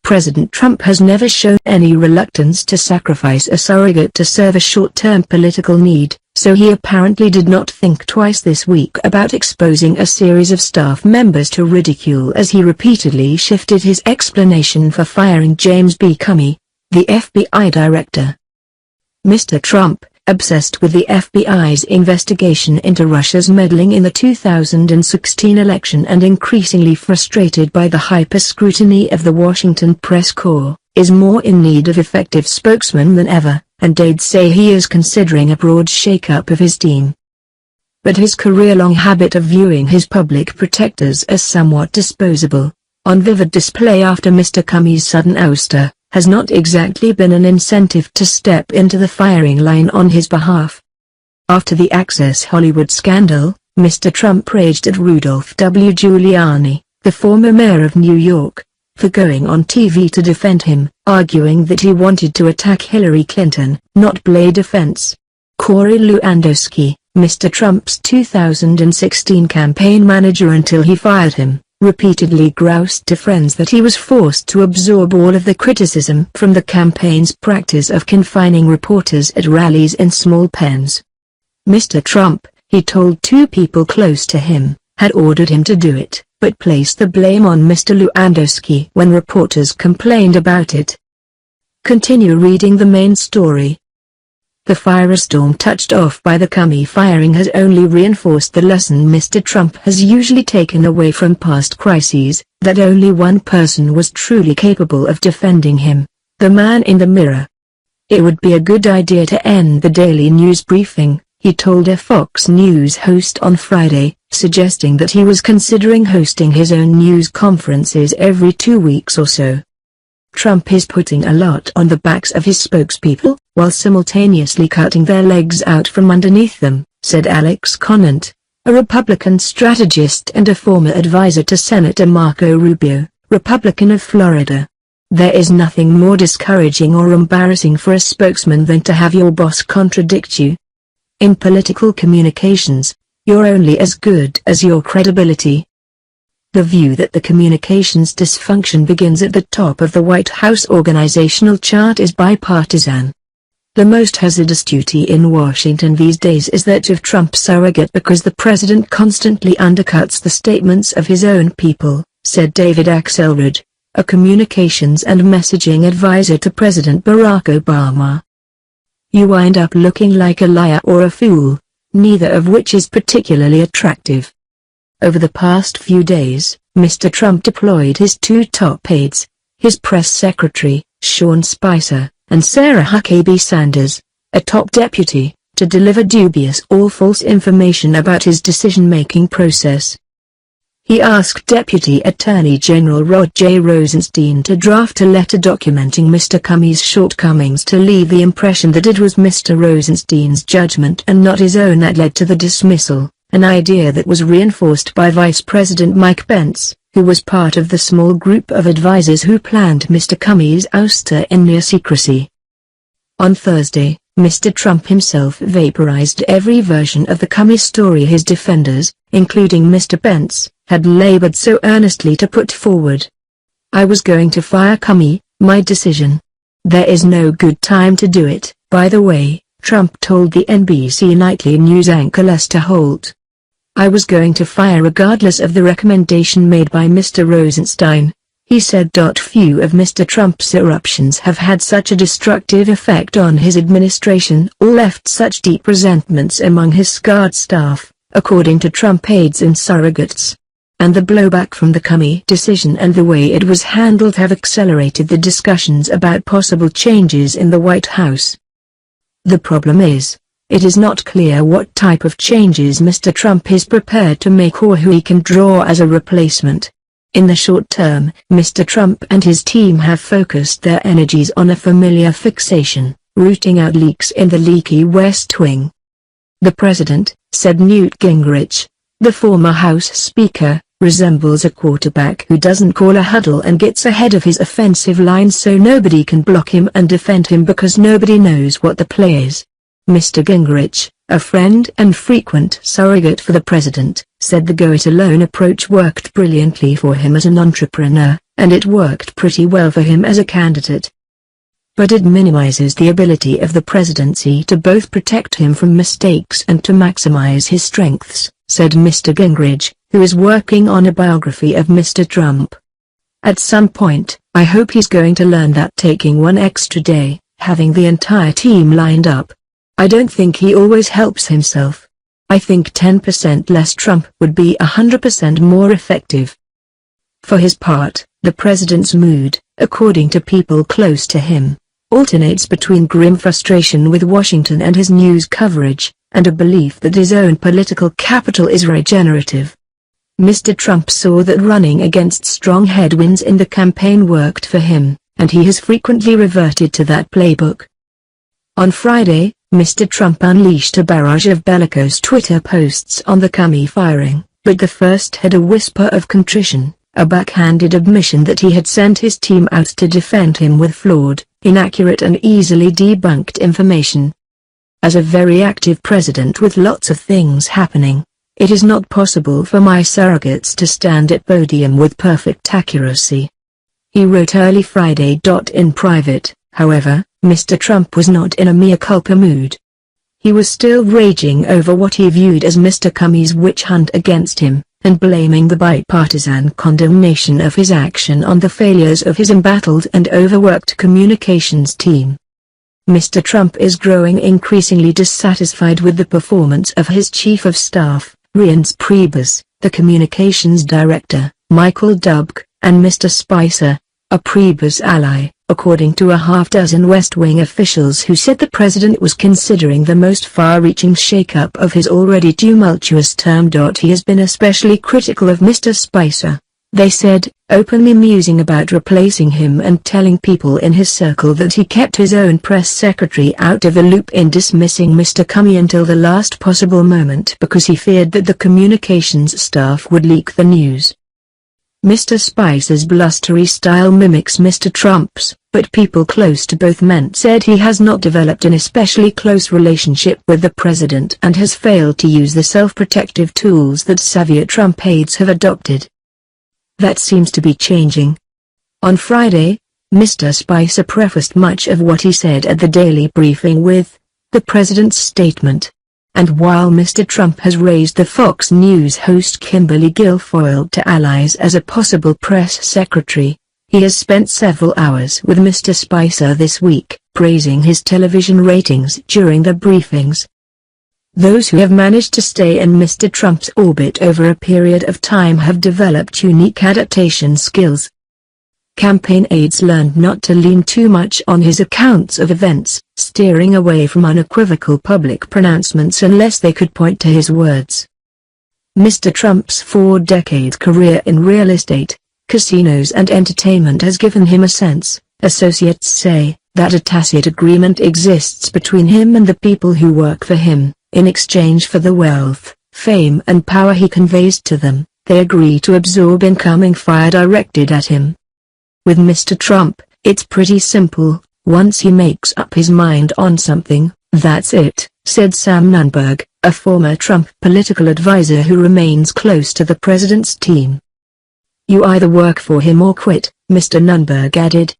President Trump has never shown any reluctance to sacrifice a surrogate to serve a short-term political need, so he apparently did not think twice this week about exposing a series of staff members to ridicule as he repeatedly shifted his explanation for firing James B. Comey, the FBI director. Mr. Trump, obsessed with the FBI's investigation into Russia's meddling in the 2016 election and increasingly frustrated by the hyper-scrutiny of the Washington press corps, is more in need of effective spokesmen than ever, and aides say he is considering a broad shake-up of his team. But his career-long habit of viewing his public protectors as somewhat disposable, on vivid display after Mr. Comey's sudden ouster, has not exactly been an incentive to step into the firing line on his behalf. After the Access Hollywood scandal, Mr. Trump raged at Rudolph W. Giuliani, the former mayor of New York, for going on TV to defend him, arguing that he wanted to attack Hillary Clinton, not play defense. Corey Lewandowski, Mr. Trump's 2016 campaign manager until he fired him, repeatedly groused to friends that he was forced to absorb all of the criticism from the campaign's practice of confining reporters at rallies in small pens. Mr. Trump, he told two people close to him, had ordered him to do it, but placed the blame on Mr. Lewandowski when reporters complained about it. Continue reading the main story. The firestorm touched off by the Comey firing has only reinforced the lesson Mr. Trump has usually taken away from past crises, that only one person was truly capable of defending him, the man in the mirror. It would be a good idea to end the daily news briefing, he told a Fox News host on Friday, suggesting that he was considering hosting his own news conferences every 2 weeks or so. Trump is putting a lot on the backs of his spokespeople, while simultaneously cutting their legs out from underneath them, said Alex Conant, a Republican strategist and a former advisor to Senator Marco Rubio, Republican of Florida. There is nothing more discouraging or embarrassing for a spokesman than to have your boss contradict you. In political communications, you're only as good as your credibility. The view that the communications dysfunction begins at the top of the White House organizational chart is bipartisan. The most hazardous duty in Washington these days is that of Trump's surrogate because the president constantly undercuts the statements of his own people, said David Axelrod, a communications and messaging advisor to President Barack Obama. You wind up looking like a liar or a fool, neither of which is particularly attractive. Over the past few days, Mr. Trump deployed his two top aides, his press secretary, Sean Spicer, and Sarah Huckabee Sanders, a top deputy, to deliver dubious or false information about his decision-making process. He asked Deputy Attorney General Rod J. Rosenstein to draft a letter documenting Mr. Comey's shortcomings to leave the impression that it was Mr. Rosenstein's judgment and not his own that led to the dismissal, an idea that was reinforced by Vice President Mike Pence, who was part of the small group of advisers who planned Mr. Comey's ouster in near secrecy. On Thursday, Mr. Trump himself vaporized every version of the Comey story his defenders, including Mr. Pence, had labored so earnestly to put forward. I was going to fire Comey, my decision. There is no good time to do it, by the way, Trump told the NBC nightly news anchor Lester Holt. I was going to fire regardless of the recommendation made by Mr. Rosenstein, he said. Few of Mr. Trump's eruptions have had such a destructive effect on his administration or left such deep resentments among his scarred staff, according to Trump aides and surrogates. And the blowback from the Comey decision and the way it was handled have accelerated the discussions about possible changes in the White House. The problem is, it is not clear what type of changes Mr. Trump is prepared to make or who he can draw as a replacement. In the short term, Mr. Trump and his team have focused their energies on a familiar fixation, rooting out leaks in the leaky West Wing. The president, said Newt Gingrich, the former House Speaker, resembles a quarterback who doesn't call a huddle and gets ahead of his offensive line so nobody can block him and defend him because nobody knows what the play is. Mr. Gingrich, a friend and frequent surrogate for the president, said the go-it-alone approach worked brilliantly for him as an entrepreneur, and it worked pretty well for him as a candidate. But it minimizes the ability of the presidency to both protect him from mistakes and to maximize his strengths, said Mr. Gingrich, who is working on a biography of Mr. Trump. At some point, I hope he's going to learn that taking one extra day, having the entire team lined up. I don't think he always helps himself. I think 10% less Trump would be 100% more effective. For his part, the president's mood, according to people close to him, alternates between grim frustration with Washington and his news coverage, and a belief that his own political capital is regenerative. Mr. Trump saw that running against strong headwinds in the campaign worked for him, and he has frequently reverted to that playbook. On Friday, Mr. Trump unleashed a barrage of bellicose Twitter posts on the Comey firing, but the first had a whisper of contrition, a backhanded admission that he had sent his team out to defend him with flawed, inaccurate and easily debunked information. As a very active president with lots of things happening, it is not possible for my surrogates to stand at podium with perfect accuracy. He wrote early Friday. In private, however, Mr. Trump was not in a mea culpa mood. He was still raging over what he viewed as Mr. Comey's witch hunt against him, and blaming the bipartisan condemnation of his action on the failures of his embattled and overworked communications team. Mr. Trump is growing increasingly dissatisfied with the performance of his chief of staff, Reince Priebus, the communications director, Michael Dubke, and Mr. Spicer, a Priebus ally, according to a half-dozen West Wing officials who said the president was considering the most far-reaching shake-up of his already tumultuous term. He has been especially critical of Mr. Spicer, they said, openly musing about replacing him and telling people in his circle that he kept his own press secretary out of the loop in dismissing Mr. Comey until the last possible moment because he feared that the communications staff would leak the news. Mr. Spicer's blustery style mimics Mr. Trump's, but people close to both men said he has not developed an especially close relationship with the president and has failed to use the self-protective tools that savvier Trump aides have adopted. That seems to be changing. On Friday, Mr. Spicer prefaced much of what he said at the daily briefing with, the president's statement. And while Mr. Trump has raised the Fox News host Kimberly Guilfoyle to allies as a possible press secretary, he has spent several hours with Mr. Spicer this week, praising his television ratings during the briefings. Those who have managed to stay in Mr. Trump's orbit over a period of time have developed unique adaptation skills. Campaign aides learned not to lean too much on his accounts of events, steering away from unequivocal public pronouncements unless they could point to his words. Mr. Trump's 4-decade career in real estate, casinos and entertainment has given him a sense, associates say, that a tacit agreement exists between him and the people who work for him. In exchange for the wealth, fame and power he conveys to them, they agree to absorb incoming fire directed at him. With Mr. Trump, it's pretty simple. Once he makes up his mind on something, that's it, said Sam Nunberg, a former Trump political advisor who remains close to the president's team. You either work for him or quit, Mr. Nunberg added.